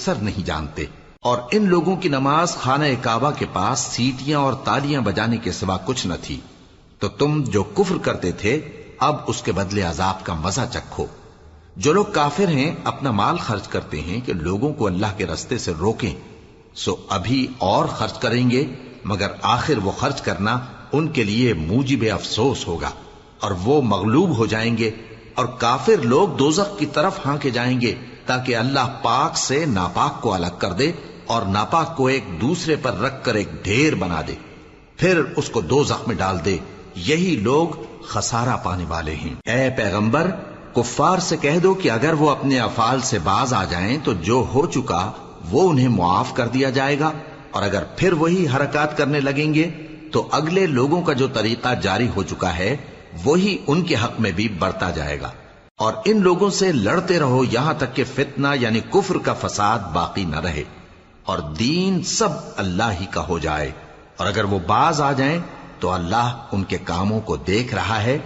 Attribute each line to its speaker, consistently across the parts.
Speaker 1: اکثر نہیں جانتے۔ اور ان لوگوں کی نماز خانہ کعبہ کے پاس سیٹیاں اور تالیاں بجانے کے سوا کچھ نہ تھی۔ تو تم جو کفر کرتے تھے اب اس کے بدلے عذاب کا مزہ چکھو۔ جو لوگ کافر ہیں اپنا مال خرچ کرتے ہیں کہ لوگوں کو اللہ کے رستے سے روکیں، سو ابھی اور خرچ کریں گے، مگر آخر وہ خرچ کرنا ان کے لیے موجب افسوس ہوگا اور وہ مغلوب ہو جائیں گے، اور کافر لوگ دوزخ کی طرف ہانکے جائیں گے تاکہ اللہ پاک سے ناپاک کو الگ کر دے اور ناپاک کو ایک دوسرے پر رکھ کر ایک ڈھیر بنا دے، پھر اس کو دوزخ میں ڈال دے۔ یہی لوگ خسارہ پانے والے ہیں۔ اے پیغمبر، کفار سے کہہ دو کہ اگر وہ اپنے افعال سے باز آ جائیں تو جو ہو چکا وہ انہیں معاف کر دیا جائے گا، اور اگر پھر وہی حرکات کرنے لگیں گے تو اگلے لوگوں کا جو طریقہ جاری ہو چکا ہے وہی ان کے حق میں بھی برتا جائے گا۔ اور ان لوگوں سے لڑتے رہو یہاں تک کہ فتنہ یعنی کفر کا فساد باقی نہ رہے اور دین سب اللہ ہی کا ہو جائے، اور اگر وہ باز آ جائیں تو اللہ ان کے کاموں کو دیکھ رہا ہے،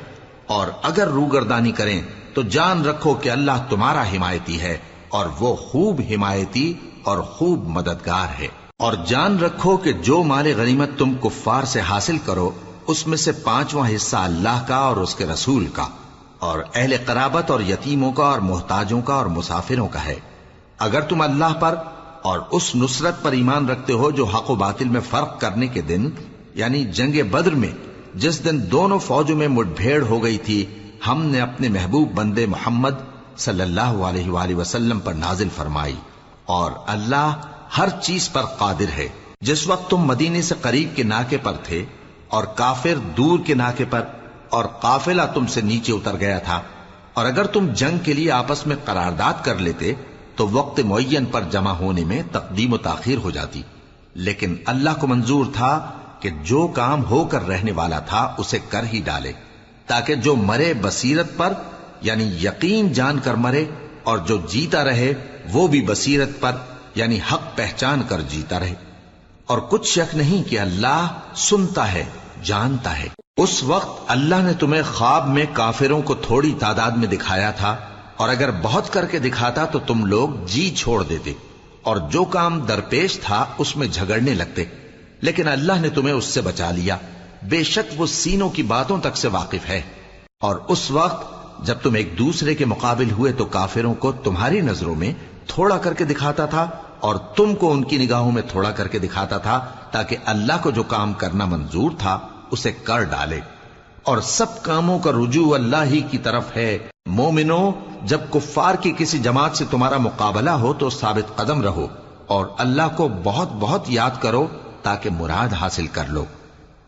Speaker 1: اور اگر روگردانی کریں تو جان رکھو کہ اللہ تمہارا حمایتی ہے اور وہ خوب حمایتی اور خوب مددگار ہے۔ اور جان رکھو کہ جو مال غنیمت تم کفار سے حاصل کرو اس میں سے 5واں حصہ اللہ کا اور اس کے رسول کا اور اہل قرابت اور یتیموں کا اور محتاجوں کا اور مسافروں کا ہے۔ اگر تم اللہ پر اور اس نصرت پر ایمان رکھتے ہو جو حق و باطل میں فرق کرنے کے دن یعنی جنگ بدر میں جس دن دونوں فوجوں میں مٹ بھیڑ ہو گئی تھی، ہم نے اپنے محبوب بندے محمد صلی اللہ علیہ وآلہ وسلم پر نازل فرمائی، اور اللہ ہر چیز پر قادر ہے۔ جس وقت تم مدینے سے قریب کے ناکے پر تھے اور کافر دور کے ناکے پر، اور قافلہ تم سے نیچے اتر گیا تھا، اور اگر تم جنگ کے لیے آپس میں قرارداد کر لیتے تو وقت معین پر جمع ہونے میں تقدیم و تاخیر ہو جاتی، لیکن اللہ کو منظور تھا کہ جو کام ہو کر رہنے والا تھا اسے کر ہی ڈالے، تاکہ جو مرے بصیرت پر یعنی یقین جان کر مرے، اور جو جیتا رہے وہ بھی بصیرت پر یعنی حق پہچان کر جیتا رہے۔ اور کچھ شک نہیں کہ اللہ سنتا ہے، جانتا ہے۔ اس وقت اللہ نے تمہیں خواب میں کافروں کو تھوڑی تعداد میں دکھایا تھا، اور اگر بہت کر کے دکھاتا تو تم لوگ جی چھوڑ دیتے اور جو کام درپیش تھا اس میں جھگڑنے لگتے، لیکن اللہ نے تمہیں اس سے بچا لیا، بے شک وہ سینوں کی باتوں تک سے واقف ہے۔ اور اس وقت جب تم ایک دوسرے کے مقابل ہوئے تو کافروں کو تمہاری نظروں میں تھوڑا کر کے دکھاتا تھا اور تم کو ان کی نگاہوں میں تھوڑا کر کے دکھاتا تھا، تاکہ اللہ کو جو کام کرنا منظور تھا اسے کر ڈالے، اور سب کاموں کا رجوع اللہ ہی کی طرف ہے۔ مومنو، جب کفار کی کسی جماعت سے تمہارا مقابلہ ہو تو ثابت قدم رہو اور اللہ کو بہت بہت یاد کرو تاکہ مراد حاصل کر لو،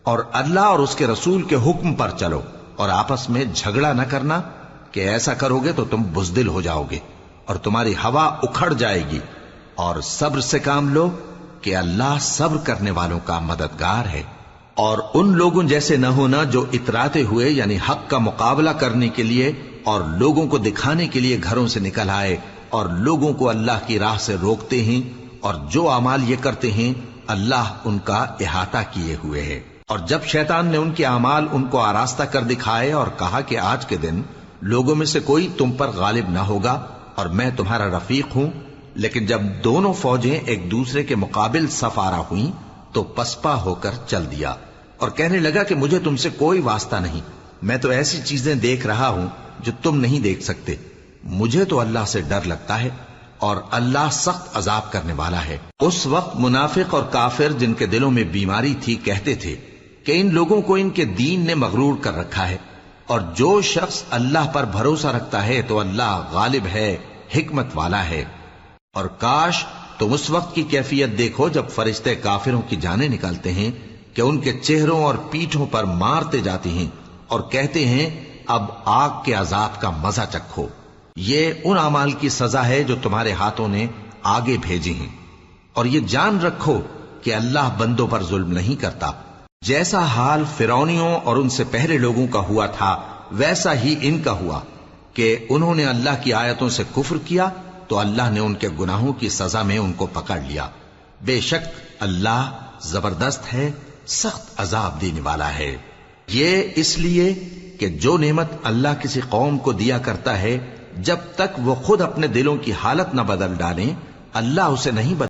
Speaker 1: اور اللہ اور اس کے رسول کے حکم پر چلو، اور آپس میں جھگڑا نہ کرنا کہ ایسا کرو گے تو تم بزدل ہو جاؤ گے اور تمہاری ہوا اکھڑ جائے گی، اور صبر سے کام لو کہ اللہ صبر کرنے والوں کا مددگار ہے۔ اور ان لوگوں جیسے نہ ہونا جو اتراتے ہوئے یعنی حق کا مقابلہ کرنے کے لیے اور لوگوں کو دکھانے کے لیے گھروں سے نکل آئے اور لوگوں کو اللہ کی راہ سے روکتے ہیں، اور جو اعمال یہ کرتے ہیں اللہ ان کا احاطہ کیے ہوئے ہے۔ اور جب شیطان نے ان کے اعمال ان کو آراستہ کر دکھائے اور کہا کہ آج کے دن لوگوں میں سے کوئی تم پر غالب نہ ہوگا اور میں تمہارا رفیق ہوں، لیکن جب دونوں فوجیں ایک دوسرے کے مقابل صف آرا ہوئیں تو پسپا ہو کر چل دیا اور کہنے لگا کہ مجھے تم سے کوئی واسطہ نہیں، میں تو ایسی چیزیں دیکھ رہا ہوں جو تم نہیں دیکھ سکتے، مجھے تو اللہ سے ڈر لگتا ہے اور اللہ سخت عذاب کرنے والا ہے۔ اس وقت منافق اور کافر جن کے دلوں میں بیماری تھی کہتے تھے کہ ان لوگوں کو ان کے دین نے مغرور کر رکھا ہے، اور جو شخص اللہ پر بھروسہ رکھتا ہے تو اللہ غالب ہے، حکمت والا ہے۔ اور کاش تم اس وقت کی کیفیت دیکھو جب فرشتے کافروں کی جانیں نکالتے ہیں کہ ان کے چہروں اور پیٹھوں پر مارتے جاتے ہیں اور کہتے ہیں اب آگ کے عذاب کا مزہ چکھو، یہ ان اعمال کی سزا ہے جو تمہارے ہاتھوں نے آگے بھیجی ہیں۔ اور یہ جان رکھو کہ اللہ بندوں پر ظلم نہیں کرتا، جیسا حال فرعونیوں اور ان سے پہلے لوگوں کا ہوا تھا ویسا ہی ان کا ہوا کہ انہوں نے اللہ کی آیتوں سے کفر کیا تو اللہ نے ان کے گناہوں کی سزا میں ان کو پکڑ لیا، بے شک اللہ زبردست ہے، سخت عذاب دینے والا ہے۔ یہ اس لیے کہ جو نعمت اللہ کسی قوم کو دیا کرتا ہے جب تک وہ خود اپنے دلوں کی حالت نہ بدل ڈالیں اللہ اسے نہیں